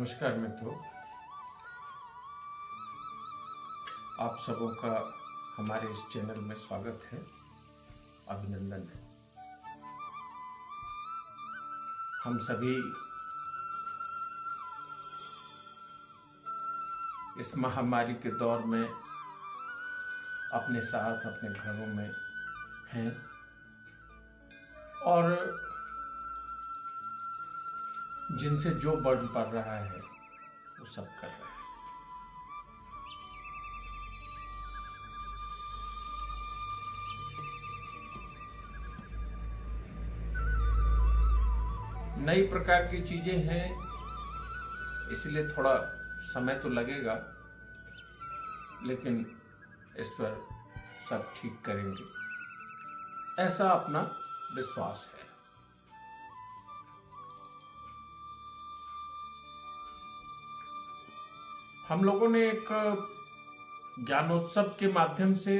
नमस्कार मित्रों, आप सबों का हमारे इस चैनल में स्वागत है, अभिनंदन है। हम सभी इस महामारी के दौर में अपने साथ अपने घरों में हैं और जिनसे जो बढ़ पड़ रहा है वो सब कर रहे हैं। नई प्रकार की चीजें हैं, इसलिए थोड़ा समय तो लगेगा, लेकिन ईश्वर सब ठीक करेंगे, ऐसा अपना विश्वास है। हम लोगों ने एक ज्ञानोत्सव के माध्यम से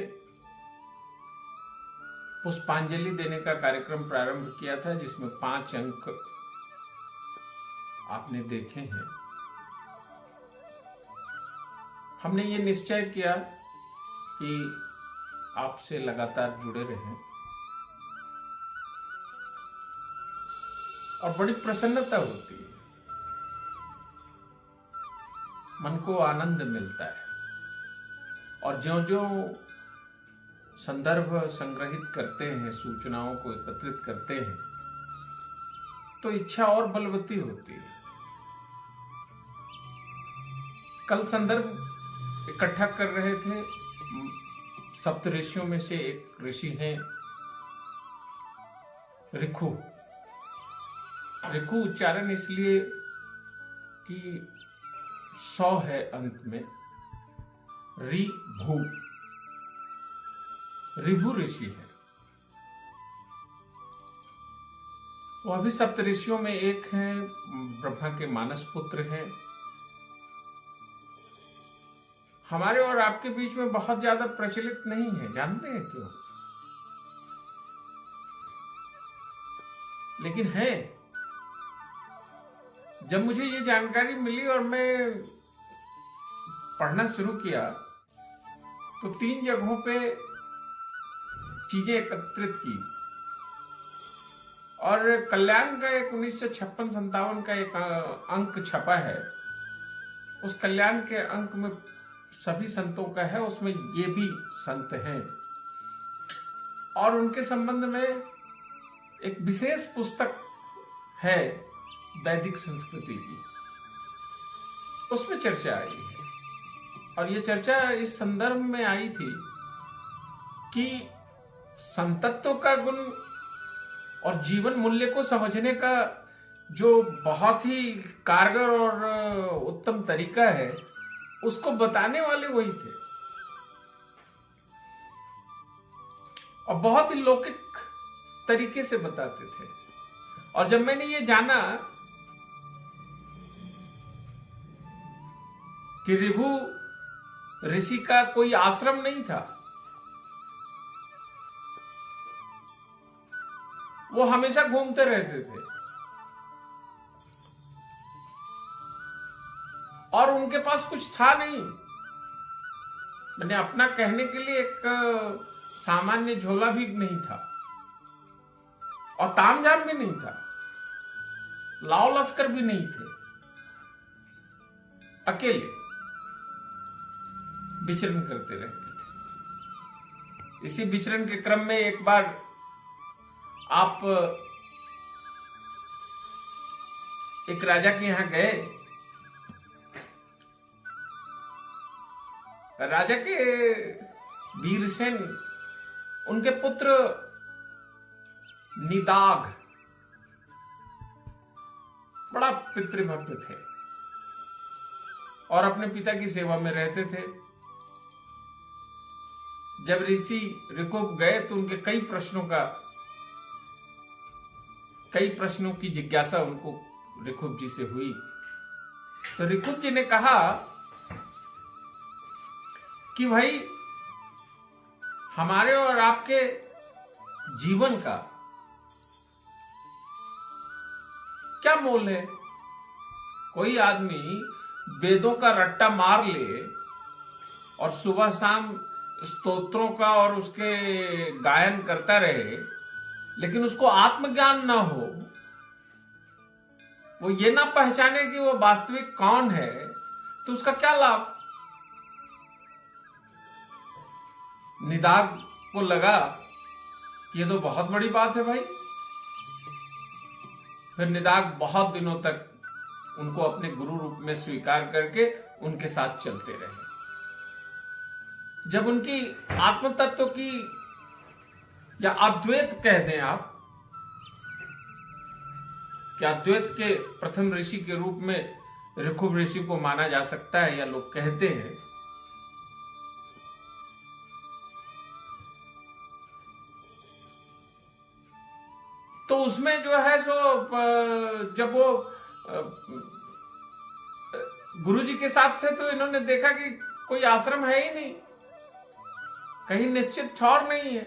पुष्पांजलि देने का कार्यक्रम प्रारंभ किया था, जिसमें 5 अंक आपने देखे हैं। हमने ये निश्चय किया कि आपसे लगातार जुड़े रहें और बड़ी प्रसन्नता होती है, मन को आनंद मिलता है और ज्यों-ज्यों संदर्भ संग्रहित करते हैं, सूचनाओं को एकत्रित करते हैं, तो इच्छा और बलवती होती है। कल संदर्भ इकट्ठा कर रहे थे, सप्त ऋषियों में से एक ऋषि हैं ऋखु। ऋखु उच्चारण इसलिए कि 100 है अंत में, ऋभु, ऋभु ऋषि है। वह भी सप्त ऋषियों में एक हैं, ब्रह्मा के मानस पुत्र हैं। हमारे और आपके बीच में बहुत ज्यादा प्रचलित नहीं है, जानते हैं क्यों? लेकिन है। जब मुझे ये जानकारी मिली और मैं पढ़ना शुरू किया, तो 3 जगहों पे चीजें एकत्रित की और कल्याण का एक 1956-57 का एक अंक छपा है। उस कल्याण के अंक में सभी संतों का है, उसमें ये भी संत हैं और उनके संबंध में एक विशेष पुस्तक है वैदिक संस्कृति की, उसमें चर्चा आई है। और ये चर्चा इस संदर्भ में आई थी कि संतत्व का गुण और जीवन मूल्य को समझने का जो बहुत ही कारगर और उत्तम तरीका है, उसको बताने वाले वही थे और बहुत ही लौकिक तरीके से बताते थे। और जब मैंने ये जाना कि ऋभु ऋषि का कोई आश्रम नहीं था, वो हमेशा घूमते रहते थे और उनके पास कुछ था नहीं। मैंने अपना कहने के लिए एक सामान्य झोला भी नहीं था और तामझाम भी नहीं था, लाव लश्कर भी नहीं थे, अकेले विचरण करते रहते थे। इसी विचरण के क्रम में एक बार आप एक राजा के यहां गए। राजा के वीरसेन, उनके पुत्र निदाघ बड़ा पितृभक्त थे और अपने पिता की सेवा में रहते थे। जब ऋषि ऋकुब गए तो उनके कई प्रश्नों की जिज्ञासा उनको ऋकुब जी से हुई। तो ऋकुब जी ने कहा कि भाई, हमारे और आपके जीवन का क्या मोल है? कोई आदमी वेदों का रट्टा मार ले और सुबह शाम स्तोत्रों का और उसके गायन करता रहे, लेकिन उसको आत्मज्ञान ना हो, वो ये ना पहचाने कि वो वास्तविक कौन है, तो उसका क्या लाभ। निदाग को लगा कि ये तो बहुत बड़ी बात है भाई। फिर निदाग बहुत दिनों तक उनको अपने गुरु रूप में स्वीकार करके उनके साथ चलते रहे। जब उनकी आत्म तत्व की या अद्वैत कह दें आप, कि अद्वैत के प्रथम ऋषि के रूप में ऋखुब ऋषि को माना जा सकता है या लोग कहते हैं, तो उसमें जो है सो जब वो गुरुजी के साथ थे तो इन्होंने देखा कि कोई आश्रम है ही नहीं, कहीं निश्चित ठौर नहीं है।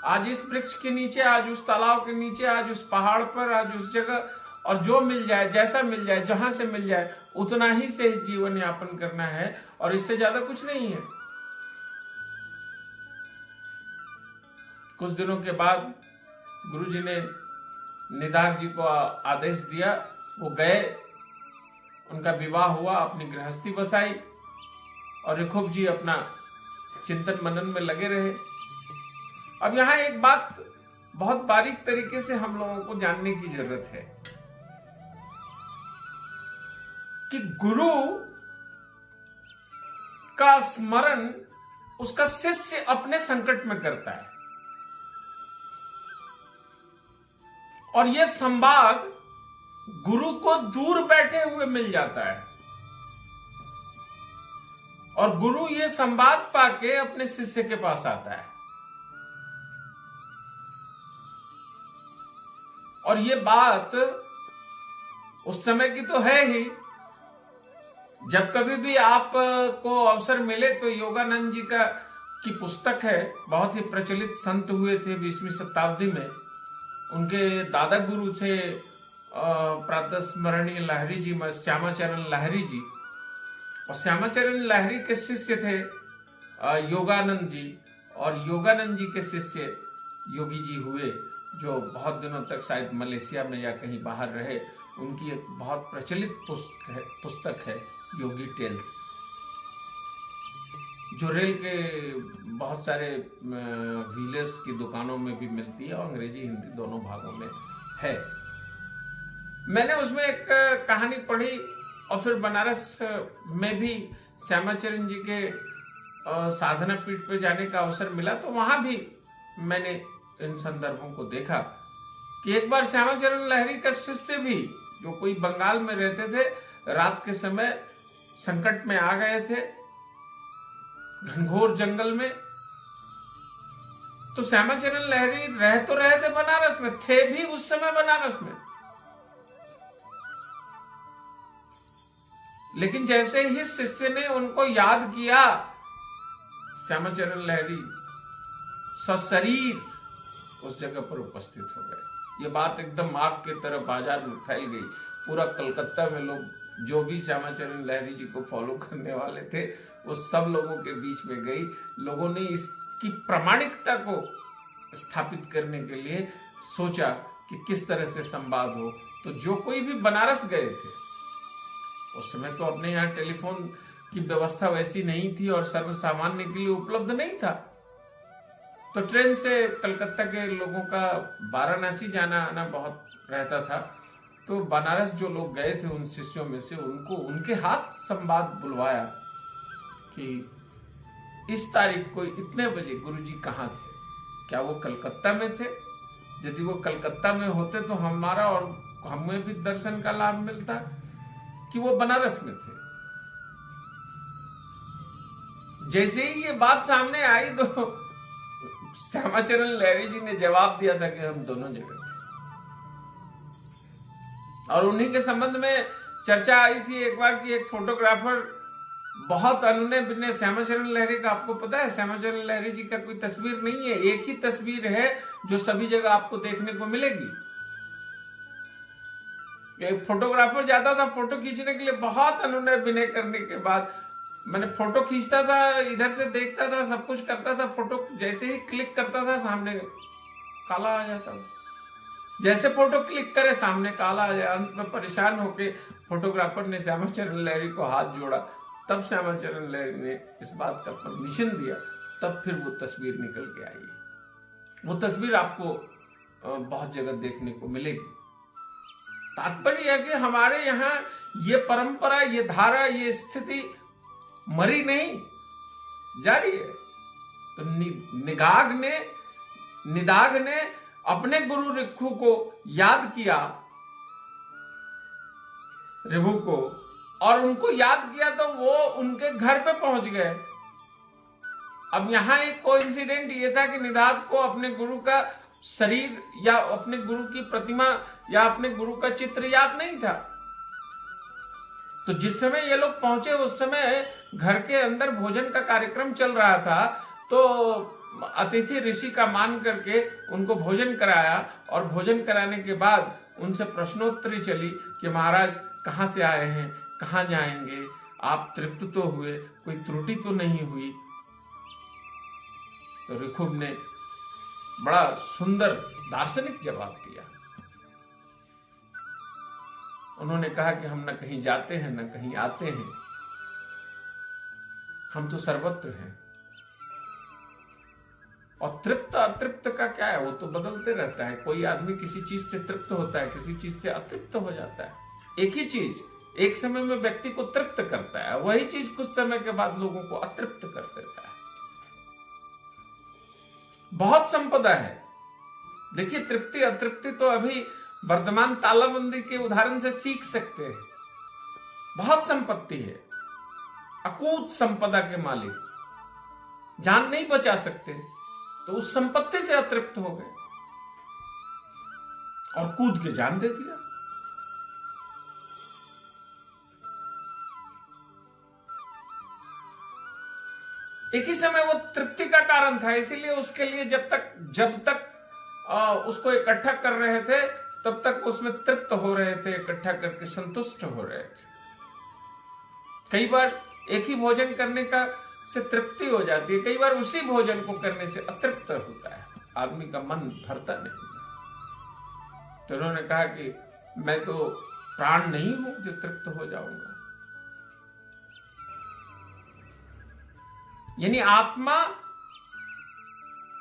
आज इस वृक्ष के नीचे, आज उस तालाब के नीचे, आज उस पहाड़ पर, आज उस जगह, और जो मिल जाए, जैसा मिल जाए, जहां से मिल जाए उतना ही से जीवन यापन करना है और इससे ज्यादा कुछ नहीं है। कुछ दिनों के बाद गुरुजी ने निदाग जी को आदेश दिया, वो गए, उनका विवाह हुआ, अपनी गृहस्थी बसाई और ऋखुब जी अपना चिंतन मनन में लगे रहे। अब यहां एक बात बहुत बारीक तरीके से हम लोगों को जानने की जरूरत है कि गुरु का स्मरण उसका शिष्य अपने संकट में करता है, और यह संवाद गुरु को दूर बैठे हुए मिल जाता है, और गुरु ये संवाद पाके अपने शिष्य के पास आता है। और ये बात उस समय की तो है ही, जब कभी भी आपको अवसर मिले तो योगानंद जी की पुस्तक है, बहुत ही प्रचलित संत हुए थे 20वीं शताब्दी में। उनके दादा गुरु थे प्रातः स्मरणीय लाहिरी जी, श्यामाचरण लाहिरी जी, और श्यामाचरण लाहिरी के शिष्य थे योगानंद जी, और योगानंद जी के शिष्य योगी जी हुए, जो बहुत दिनों तक शायद मलेशिया में या कहीं बाहर रहे। उनकी एक बहुत प्रचलित पुस्तक है योगी टेल्स, जो रेल के बहुत सारे व्हीलर्स की दुकानों में भी मिलती है और अंग्रेजी हिंदी दोनों भागों में है। मैंने उसमें एक कहानी पढ़ी, और फिर बनारस में भी श्यामाचरण जी के साधना पीठ पे जाने का अवसर मिला, तो वहां भी मैंने इन संदर्भों को देखा कि एक बार श्यामाचरण लाहिरी का शिष्य भी, जो कोई बंगाल में रहते थे, रात के समय संकट में आ गए थे घनघोर जंगल में। तो श्यामाचरण लाहिरी रह तो रहे थे बनारस में, थे भी उस समय बनारस में, लेकिन जैसे ही शिष्य ने उनको याद किया, श्यामाचरण लाहिरी सशरीर उस जगह पर उपस्थित हो गए। ये बात एकदम आग की तरह बाजार में फैल गई। पूरा कलकत्ता में लोग, जो भी श्यामाचरण लाहिरी जी को फॉलो करने वाले थे, वो सब लोगों के बीच में गई। लोगों ने इसकी प्रामाणिकता को स्थापित करने के लिए सोचा कि किस तरह से संवाद हो। तो जो कोई भी बनारस गए थे, उस समय तो अपने यहाँ टेलीफोन की व्यवस्था वैसी नहीं थी और सर्व सामान्य के लिए उपलब्ध नहीं था, तो ट्रेन से कलकत्ता के लोगों का वाराणसी जाना आना बहुत रहता था। तो बनारस जो लोग गए थे, उन शिष्यों में से उनको उनके हाथ संवाद बुलवाया कि इस तारीख को इतने बजे गुरुजी कहाँ थे, क्या वो कलकत्ता में थे? यदि वो कलकत्ता में होते तो हमारा और हमें भी दर्शन का लाभ मिलता, कि वो बनारस में थे। जैसे ही ये बात सामने आई तो श्यामाचरण लाहिरी जी ने जवाब दिया था कि हम दोनों जगह थे, और उन्हीं के संबंध में चर्चा आई थी एक बार कि एक फोटोग्राफर बहुत अनुनय विनय श्यामाचरण लाहिरी का, आपको पता है श्यामाचरण लाहिरी जी का कोई तस्वीर नहीं है, एक ही तस्वीर है जो सभी जगह आपको देखने को मिलेगी। एक फोटोग्राफर जाता था फोटो खींचने के लिए, बहुत अनुनय विनय करने के बाद मैंने फोटो खींचता था, इधर से देखता था, सब कुछ करता था, फोटो जैसे ही क्लिक करता था सामने काला आ जाता था। जैसे फोटो क्लिक करे सामने काला आ जाए। अंत में परेशान होके फोटोग्राफर ने श्यामाचरण लहरी को हाथ जोड़ा, तब श्यामाचरण लहरी ने इस बात का परमिशन दिया, तब फिर वो तस्वीर निकल के आई। वो तस्वीर आपको बहुत जगह देखने को मिलेगी। तात्पर्य है कि हमारे यहाँ ये परंपरा, ये धारा, ये स्थिति मरी नहीं, जारी है। तो निदाघ ने अपने गुरु ऋक्खु को याद किया, ऋभु को, और उनको याद किया तो वो उनके घर पे पहुंच गए। अब यहां एक कोइंसिडेंट ये था कि निदाघ को अपने गुरु का शरीर या अपने गुरु की प्रतिमा या अपने गुरु का चित्र याद नहीं था। तो जिस समय ये लोग पहुंचे उस समय घर के अंदर भोजन का कार्यक्रम चल रहा था, तो अतिथि ऋषि का मान करके उनको भोजन कराया, और भोजन कराने के बाद उनसे प्रश्नोत्तरी चली कि महाराज कहाँ से आए हैं, कहाँ जाएंगे, आप तृप्त तो हुए, कोई त्रुटि तो नहीं हुई। तो ऋक्खु ने बड़ा सुंदर दार्शनिक जवाब दिया। उन्होंने कहा कि हम न कहीं जाते हैं न कहीं आते हैं, हम तो सर्वत्र हैं। और तृप्त अतृप्त का क्या है, वो तो बदलते रहता है। कोई आदमी किसी चीज से तृप्त होता है, किसी चीज से अतृप्त हो जाता है। एक ही चीज एक समय में व्यक्ति को तृप्त करता है, वही चीज कुछ समय के बाद लोगों को अतृप्त कर देता है। बहुत संपदा है। देखिए, तृप्ति अतृप्ति तो अभी वर्तमान तालाबंदी के उदाहरण से सीख सकते हैं। बहुत संपत्ति है, अकूत संपदा के मालिक, जान नहीं बचा सकते, तो उस संपत्ति से अतृप्त हो गए और कूद के जान दे दिया। एक ही समय वो तृप्ति का कारण था, इसीलिए उसके लिए जब तक उसको इकट्ठा कर रहे थे तब तक उसमें तृप्त हो रहे थे, इकट्ठा करके संतुष्ट हो रहे थे। कई बार एक ही भोजन करने का से तृप्ति हो जाती है, कई बार उसी भोजन को करने से अतृप्त होता है, आदमी का मन भरता नहीं। तो उन्होंने कहा कि मैं तो प्राण नहीं हूं जो तृप्त हो जाऊंगा। यानी आत्मा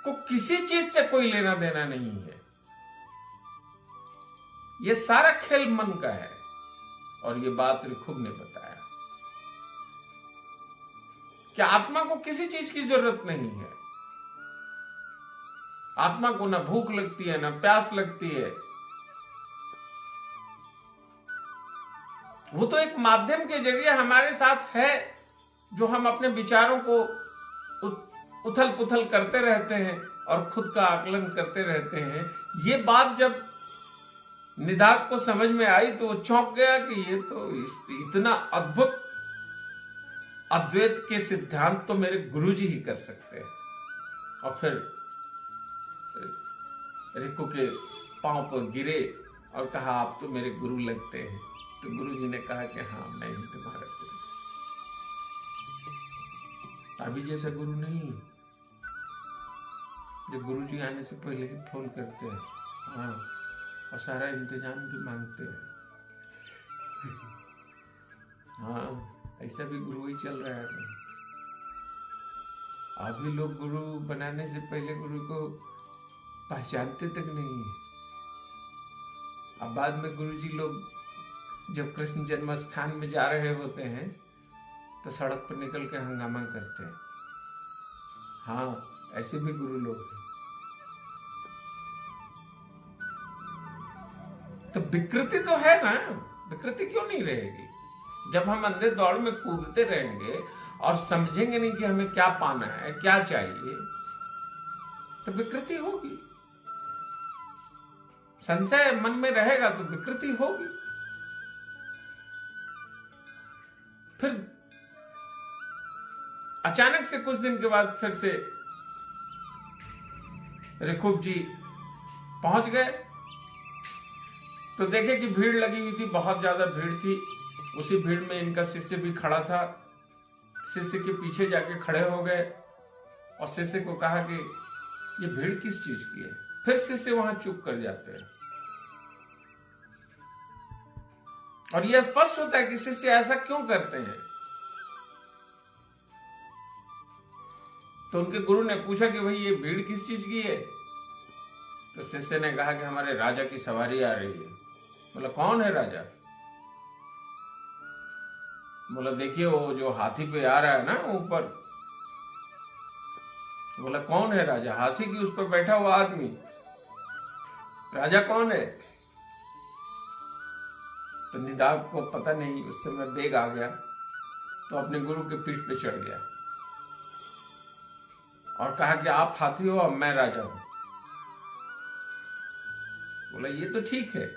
को किसी चीज से कोई लेना देना नहीं है, ये सारा खेल मन का है। और ये बात ऋक्खु ने बताया कि आत्मा को किसी चीज की जरूरत नहीं है। आत्मा को ना भूख लगती है, ना प्यास लगती है। वो तो एक माध्यम के जरिए हमारे साथ है, जो हम अपने विचारों को उथल पुथल करते रहते हैं और खुद का आकलन करते रहते हैं। ये बात जब निदाघ को समझ में आई तो वो चौंक गया कि ये तो इतना अद्भुत अद्वैत के सिद्धांत तो मेरे गुरुजी ही कर सकते हैं। और फिर ऋक्खु के पांव पर गिरे और कहा, आप तो मेरे गुरु लगते हैं। तो गुरुजी ने कहा कि हाँ, मैं ही तुम्हारा गुरु। अभी जैसा गुरु नहीं, जो गुरुजी आने से पहले ही फोन करते हैं, हाँ, और सारा इंतजाम भी मांगते हैं। हाँ, ऐसा भी गुरु ही चल रहा है। अभी लोग गुरु बनाने से पहले गुरु को पहचानते तक नहीं है। अब बाद में गुरुजी लोग जब कृष्ण जन्म स्थान में जा रहे होते हैं तो सड़क पर निकल के हंगामा करते हैं। हाँ, ऐसे भी गुरु लोग हैं। तो विकृति तो है ना, विकृति क्यों नहीं रहेगी? जब हम अंधे दौड़ में कूदते रहेंगे और समझेंगे नहीं कि हमें क्या पाना है, क्या चाहिए, तो विकृति होगी। संशय मन में रहेगा तो विकृति होगी। फिर अचानक से कुछ दिन के बाद फिर से ऋक्खु जी पहुंच गए तो देखे कि भीड़ लगी हुई थी, बहुत ज्यादा भीड़ थी। उसी भीड़ में इनका शिष्य भी खड़ा था। शिष्य के पीछे जाके खड़े हो गए और शिष्य को कहा कि ये भीड़ किस चीज की है। फिर शिष्य वहां चुप कर जाते हैं और यह स्पष्ट होता है कि शिष्य ऐसा क्यों करते हैं। तो उनके गुरु ने पूछा कि भाई ये भीड़ किस चीज की है। तो शिष्य ने कहा कि हमारे राजा की सवारी आ रही है। बोला कौन है राजा। बोला देखिए वो जो हाथी पे आ रहा है ना ऊपर। बोला कौन है राजा। हाथी की उस पर बैठा हुआ आदमी। राजा कौन है। तो निदाग को पता नहीं, उस समय बेग आ गया तो अपने गुरु के पीठ पे चढ़ गया और कहा कि आप हाथी हो और मैं राजा हूं। बोला ये तो ठीक है,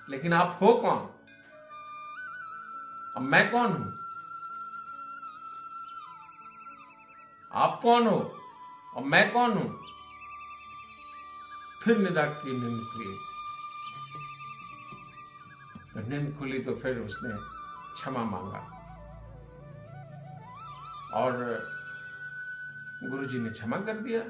लेकिन आप हो कौन। अब मैं कौन हूं। आप कौन हो और मैं कौन हूं। फिर निदाग की नींद खुली। नींद खुली तो फिर उसने क्षमा मांगा और गुरुजी ने क्षमा कर दिया।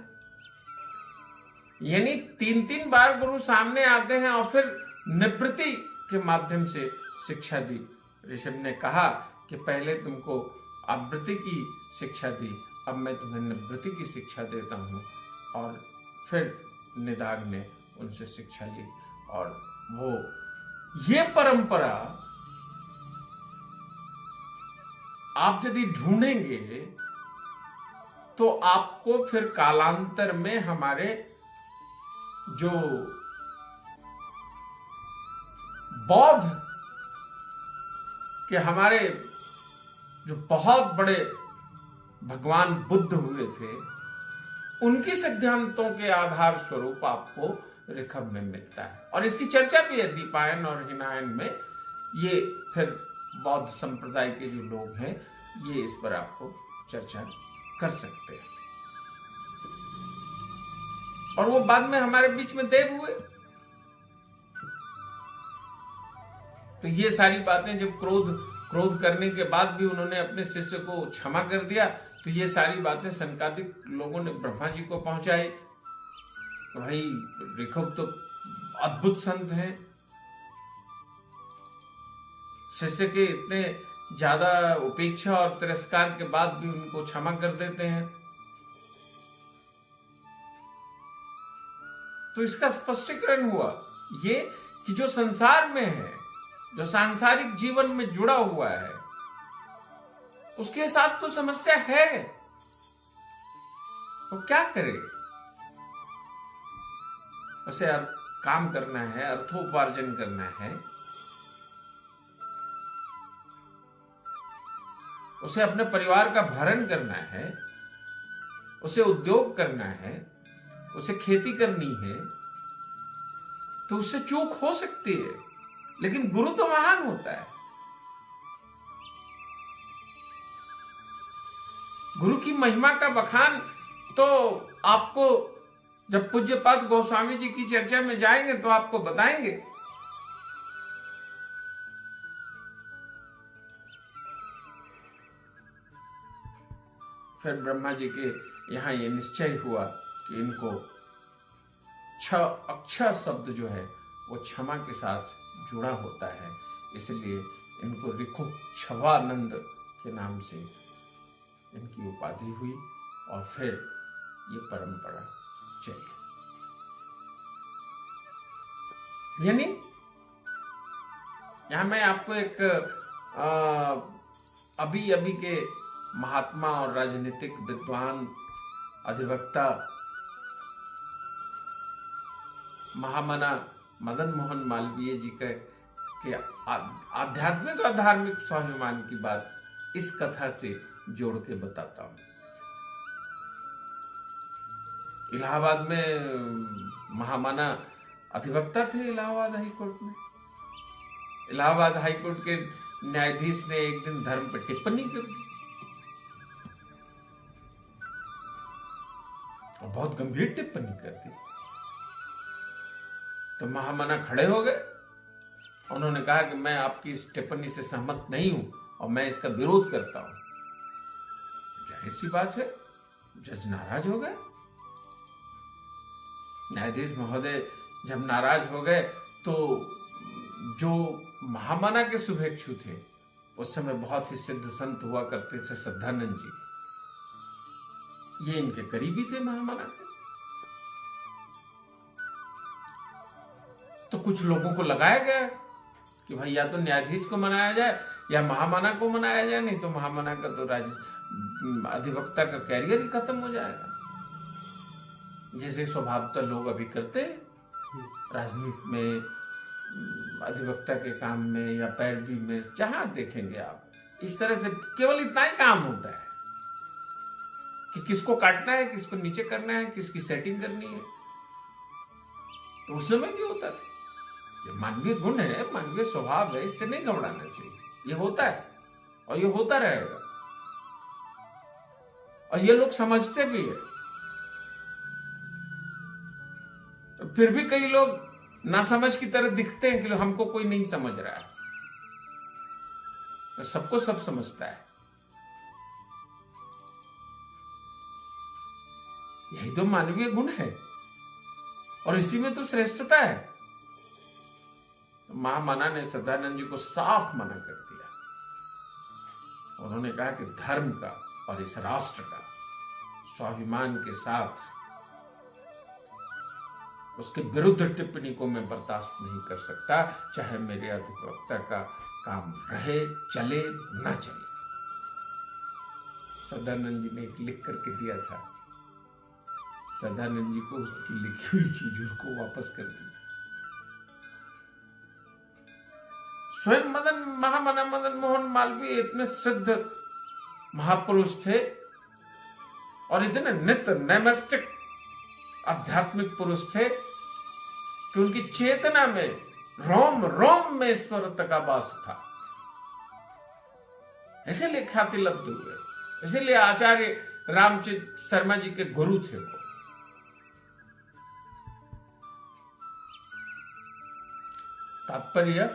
यानी 3-3 बार गुरु सामने आते हैं और फिर निवृत्ति के माध्यम से शिक्षा दी। ऋषभ ने कहा कि पहले तुमको आवृत्ति की शिक्षा दी, अब मैं तुम्हें निवृत्ति की शिक्षा देता हूं। और फिर निदाग ने उनसे शिक्षा ली और वो ये परंपरा आप यदि ढूंढेंगे तो आपको फिर कालांतर में हमारे जो बौद्ध के हमारे जो बहुत बड़े भगवान बुद्ध हुए थे, उनकी सिद्धांतों के आधार स्वरूप आपको ऋखभ में मिलता है। और इसकी चर्चा भी है दीपायन और हिनायन में। ये फिर बौद्ध संप्रदाय के जो लोग हैं ये इस पर आपको चर्चा कर सकते हैं। और वो बाद में हमारे बीच में देव हुए। तो ये सारी बातें जब क्रोध करने के बाद भी उन्होंने अपने शिष्य को क्षमा कर दिया, तो ये सारी बातें सनकादिक लोगों ने ब्रह्मा जी को पहुंचाई। तो भाई ऋखभ तो अद्भुत संत हैं, शिष्य के इतने ज्यादा उपेक्षा और तिरस्कार के बाद भी उनको क्षमा कर देते हैं। तो इसका स्पष्टीकरण हुआ ये कि जो संसार में है, जो सांसारिक जीवन में जुड़ा हुआ है, उसके साथ तो समस्या है। वो क्या करे। उसे काम करना है, अर्थोपार्जन करना है, उसे अपने परिवार का भरण करना है, उसे उद्योग करना है, उसे खेती करनी है। तो उससे चूक हो सकती है, लेकिन गुरु तो महान होता है। गुरु की महिमा का बखान तो आपको जब पूज्यपाद गोस्वामी जी की चर्चा में जाएंगे तो आपको बताएंगे। फिर ब्रह्मा जी के यहां ये निश्चय हुआ कि इनको अक्षर शब्द जो है वो क्षमा के साथ जुड़ा होता है, इसलिए इनको ऋखुक्षवानंद के नाम से इनकी उपाधि हुई और फिर ये परंपरा चली। यानी यहां मैं आपको एक अभी के महात्मा और राजनीतिक विद्वान अधिवक्ता महामना मदन मोहन मालवीय जी के आध्यात्मिक और धार्मिक स्वाभिमान की बात इस कथा से जोड़ के बताता हूं। इलाहाबाद में महामना अधिवक्ता थे इलाहाबाद हाईकोर्ट में। इलाहाबाद हाईकोर्ट के न्यायाधीश ने एक दिन धर्म पर टिप्पणी कर दी और बहुत गंभीर टिप्पणी कर दी। तो महामना खड़े हो गए उन्होंने कहा कि मैं आपकी इस टिप्पणी से सहमत नहीं हूं और मैं इसका विरोध करता हूं। जाहिर सी बात है, जज नाराज हो गए। न्यायाधीश महोदय जब नाराज हो गए तो जो महामना के शुभेच्छु थे, उस समय बहुत ही सिद्ध संत हुआ करते थे श्रद्धानंद जी, ये इनके करीबी थे महामना के। तो कुछ लोगों को लगाया गया कि भाई या तो न्यायाधीश को मनाया जाए या महामना को मनाया जाए, नहीं तो महामना का तो अधिवक्ता का कैरियर ही खत्म हो जाएगा। जैसे स्वभावतः लोग अभी करते राजनीति में, अधिवक्ता के काम में या पैरवी में, जहां देखेंगे आप, इस तरह से केवल इतना ही काम होता है कि किसको काटना है, किसको नीचे करना है, किसकी सेटिंग करनी है। तो उस समय भी होता था। ये मानवीय गुण है, मानवीय स्वभाव है, इससे नहीं घबराना चाहिए। ये होता है और ये होता रहेगा, और ये लोग समझते भी है। तो फिर भी कई लोग नासमझ की तरह दिखते हैं कि हमको कोई नहीं समझ रहा है। तो सबको सब समझता है। यही तो मानवीय गुण है और इसी में तो श्रेष्ठता है। तो महामना ने श्रद्धानंद जी को साफ मना कर दिया। उन्होंने कहा कि धर्म का और इस राष्ट्र का स्वाभिमान के साथ उसके विरुद्ध टिप्पणी को मैं बर्दाश्त नहीं कर सकता, चाहे मेरे अधिवक्ता का काम रहे, चले ना चले। सदानंद जी ने एक लिख करके दिया था। सदानंद जी को उसकी लिखी हुई चीजों को वापस कर दिया। स्वयं महामना मदन मोहन मालवीय इतने सिद्ध महापुरुष थे और इतने नित्य नैमिष्टिक आध्यात्मिक पुरुष थे कि उनकी चेतना में रोम रोम में ईश्वरत्व का वास था। इसीलिए ख्याति लब्ध हुए, इसीलिए आचार्य रामचित शर्मा जी के गुरु थे वो। तात्पर्य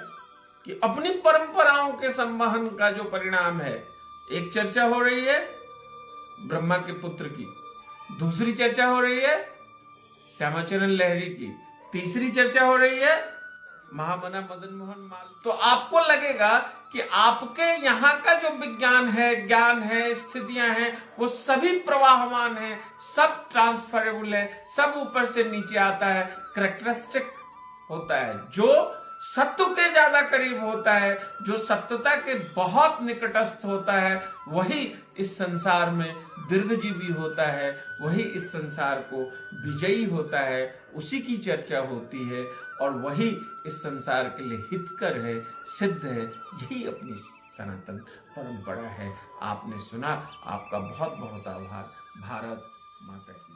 कि अपनी परंपराओं के संवहन का जो परिणाम है, एक चर्चा हो रही है ब्रह्मा के पुत्र की, दूसरी चर्चा हो रही है श्यामाचरण लहरी की, तीसरी चर्चा हो रही है महामना मदन मोहन मालवीय। तो आपको लगेगा कि आपके यहाँ का जो विज्ञान है, ज्ञान है, स्थितियां हैं, वो सभी प्रवाहमान है, सब ट्रांसफरेबल है, सब ऊपर से नीचे आता है, करेक्टरिस्टिक होता है। जो सत्य के ज्यादा करीब होता है, जो सत्यता के बहुत निकटस्थ होता है, वही इस संसार में दीर्घजीवी होता है, वही इस संसार को विजयी होता है, उसी की चर्चा होती है और वही इस संसार के लिए हितकर है, सिद्ध है। यही अपनी सनातन परंपरा है। आपने सुना, आपका बहुत बहुत आभार। भारत माता की।